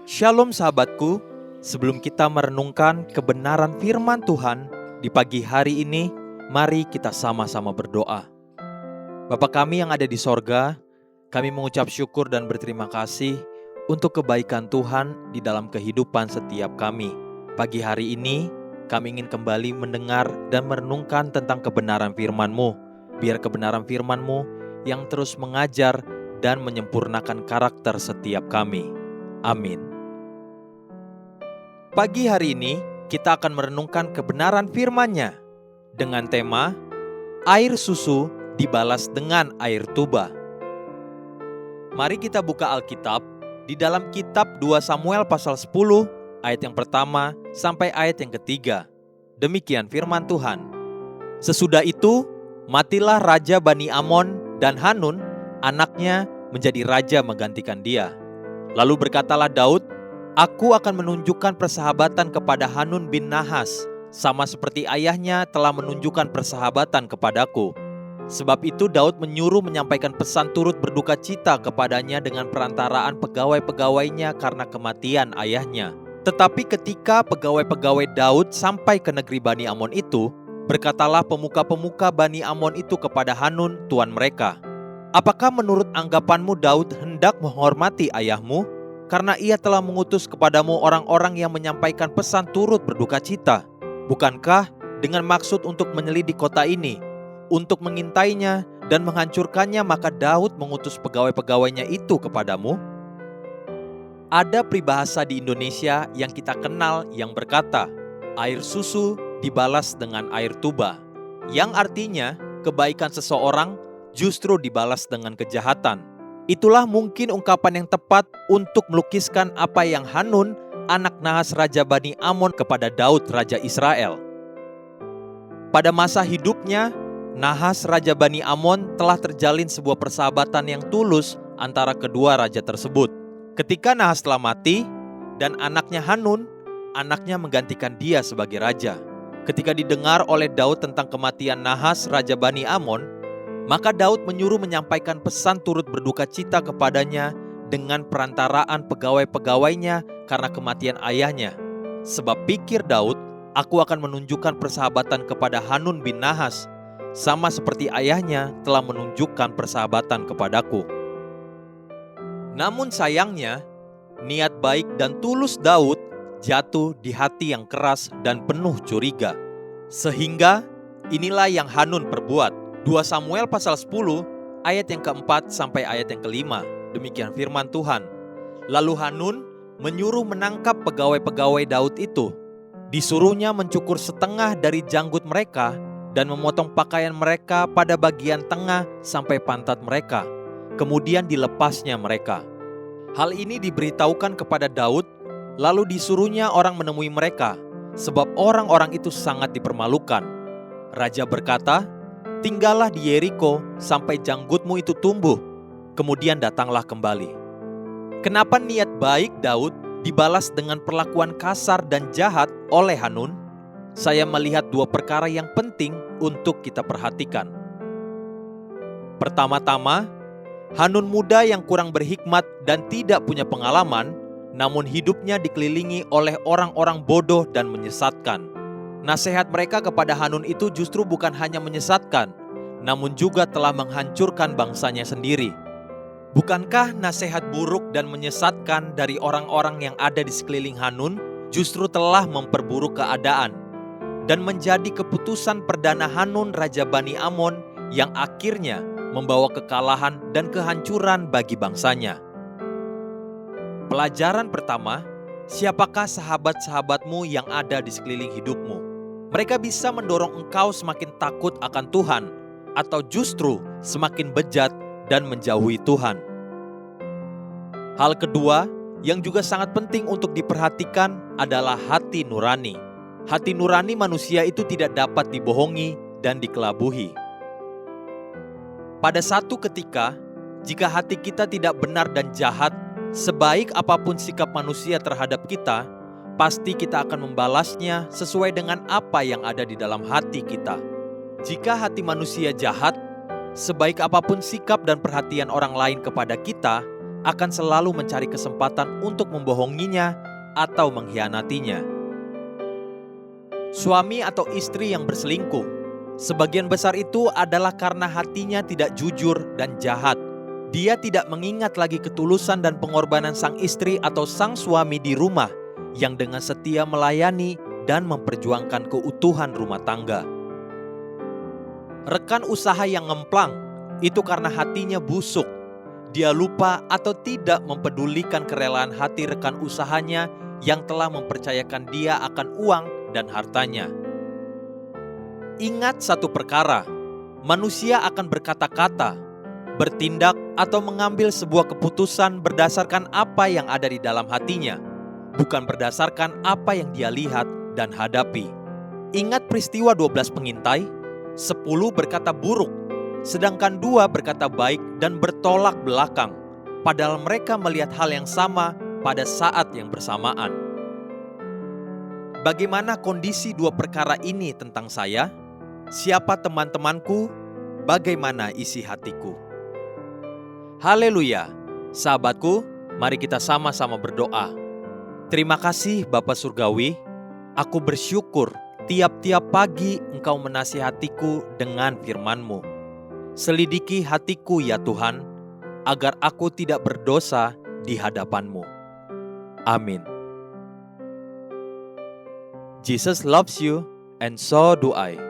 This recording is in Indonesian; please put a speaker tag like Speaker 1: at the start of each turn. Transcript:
Speaker 1: Shalom sahabatku, sebelum kita merenungkan kebenaran firman Tuhan di pagi hari ini, mari kita sama-sama berdoa. Bapa kami yang ada di sorga, kami mengucap syukur dan berterima kasih untuk kebaikan Tuhan di dalam kehidupan setiap kami. Pagi hari ini, kami ingin kembali mendengar dan merenungkan tentang kebenaran firman-Mu. Biar kebenaran firman-Mu yang terus mengajar dan menyempurnakan karakter setiap kami. Amin. Pagi hari ini, kita akan merenungkan kebenaran firman-Nya dengan tema air susu dibalas dengan air tuba. Mari kita buka Alkitab di dalam kitab 2 Samuel pasal 10 ayat yang pertama sampai ayat yang ketiga. Demikian firman Tuhan. Sesudah itu, matilah Raja Bani Amon dan Hanun, anaknya menjadi raja menggantikan dia. Lalu berkatalah Daud, "Aku akan menunjukkan persahabatan kepada Hanun bin Nahas, sama seperti ayahnya telah menunjukkan persahabatan kepadaku." Sebab itu Daud menyuruh menyampaikan pesan turut berduka cita kepadanya dengan perantaraan pegawai-pegawainya karena kematian ayahnya. Tetapi ketika pegawai-pegawai Daud sampai ke negeri Bani Amon itu, berkatalah pemuka-pemuka Bani Amon itu kepada Hanun, tuan mereka, "Apakah menurut anggapanmu Daud hendak menghormati ayahmu? Karena ia telah mengutus kepadamu orang-orang yang menyampaikan pesan turut berduka cita. Bukankah dengan maksud untuk menyelidik kota ini, untuk mengintainya dan menghancurkannya, maka Daud mengutus pegawai-pegawainya itu kepadamu?" Ada peribahasa di Indonesia yang kita kenal yang berkata, air susu dibalas dengan air tuba, yang artinya kebaikan seseorang justru dibalas dengan kejahatan. Itulah mungkin ungkapan yang tepat untuk melukiskan apa yang Hanun, anak Nahas Raja Bani Amon kepada Daud Raja Israel. Pada masa hidupnya, Nahas Raja Bani Amon telah terjalin sebuah persahabatan yang tulus antara kedua raja tersebut. Ketika Nahas telah mati dan anaknya Hanun, anaknya menggantikan dia sebagai raja. Ketika didengar oleh Daud tentang kematian Nahas Raja Bani Amon, maka Daud menyuruh menyampaikan pesan turut berduka cita kepadanya dengan perantaraan pegawai-pegawainya karena kematian ayahnya. Sebab pikir Daud, "Aku akan menunjukkan persahabatan kepada Hanun bin Nahas, sama seperti ayahnya telah menunjukkan persahabatan kepadaku." Namun sayangnya, niat baik dan tulus Daud jatuh di hati yang keras dan penuh curiga. Sehingga inilah yang Hanun perbuat. 2 Samuel pasal 10 ayat yang keempat sampai ayat yang kelima. Demikian firman Tuhan. Lalu Hanun menyuruh menangkap pegawai-pegawai Daud itu. Disuruhnya mencukur setengah dari janggut mereka dan memotong pakaian mereka pada bagian tengah sampai pantat mereka. Kemudian dilepasnya mereka. Hal ini diberitahukan kepada Daud, lalu disuruhnya orang menemui mereka, sebab orang-orang itu sangat dipermalukan. Raja berkata, "Tinggallah di Yeriko sampai janggutmu itu tumbuh, kemudian datanglah kembali." Kenapa niat baik Daud dibalas dengan perlakuan kasar dan jahat oleh Hanun? Saya melihat dua perkara yang penting untuk kita perhatikan. Pertama-tama, Hanun muda yang kurang berhikmat dan tidak punya pengalaman, namun hidupnya dikelilingi oleh orang-orang bodoh dan menyesatkan. Nasihat mereka kepada Hanun itu justru bukan hanya menyesatkan, namun juga telah menghancurkan bangsanya sendiri. Bukankah nasihat buruk dan menyesatkan dari orang-orang yang ada di sekeliling Hanun justru telah memperburuk keadaan dan menjadi keputusan perdana Hanun Raja Bani Amon yang akhirnya membawa kekalahan dan kehancuran bagi bangsanya? Pelajaran pertama, siapakah sahabat-sahabatmu yang ada di sekeliling hidupmu? Mereka bisa mendorong engkau semakin takut akan Tuhan, atau justru semakin bejat dan menjauhi Tuhan. Hal kedua yang juga sangat penting untuk diperhatikan adalah hati nurani. Hati nurani manusia itu tidak dapat dibohongi dan dikelabuhi. Pada satu ketika, jika hati kita tidak benar dan jahat, sebaik apapun sikap manusia terhadap kita, pasti kita akan membalasnya sesuai dengan apa yang ada di dalam hati kita. Jika hati manusia jahat, sebaik apapun sikap dan perhatian orang lain kepada kita, akan selalu mencari kesempatan untuk membohonginya atau mengkhianatinya. Suami atau istri yang berselingkuh, sebagian besar itu adalah karena hatinya tidak jujur dan jahat. Dia tidak mengingat lagi ketulusan dan pengorbanan sang istri atau sang suami di rumah yang dengan setia melayani dan memperjuangkan keutuhan rumah tangga. Rekan usaha yang ngemplang itu karena hatinya busuk. Dia lupa atau tidak mempedulikan kerelaan hati rekan usahanya yang telah mempercayakan dia akan uang dan hartanya. Ingat satu perkara, manusia akan berkata-kata, bertindak atau mengambil sebuah keputusan berdasarkan apa yang ada di dalam hatinya, bukan berdasarkan apa yang dia lihat dan hadapi. Ingat peristiwa 12 pengintai, 10 berkata buruk, sedangkan 2 berkata baik dan bertolak belakang, padahal mereka melihat hal yang sama pada saat yang bersamaan. Bagaimana kondisi 2 perkara ini tentang saya? Siapa teman-temanku? Bagaimana isi hatiku? Haleluya! Sahabatku, mari kita sama-sama berdoa. Terima kasih Bapa Surgawi, aku bersyukur tiap-tiap pagi Engkau menasihatiku dengan firman-Mu. Selidiki hatiku ya Tuhan, agar aku tidak berdosa di hadapan-Mu. Amin. Jesus loves you, and so do I.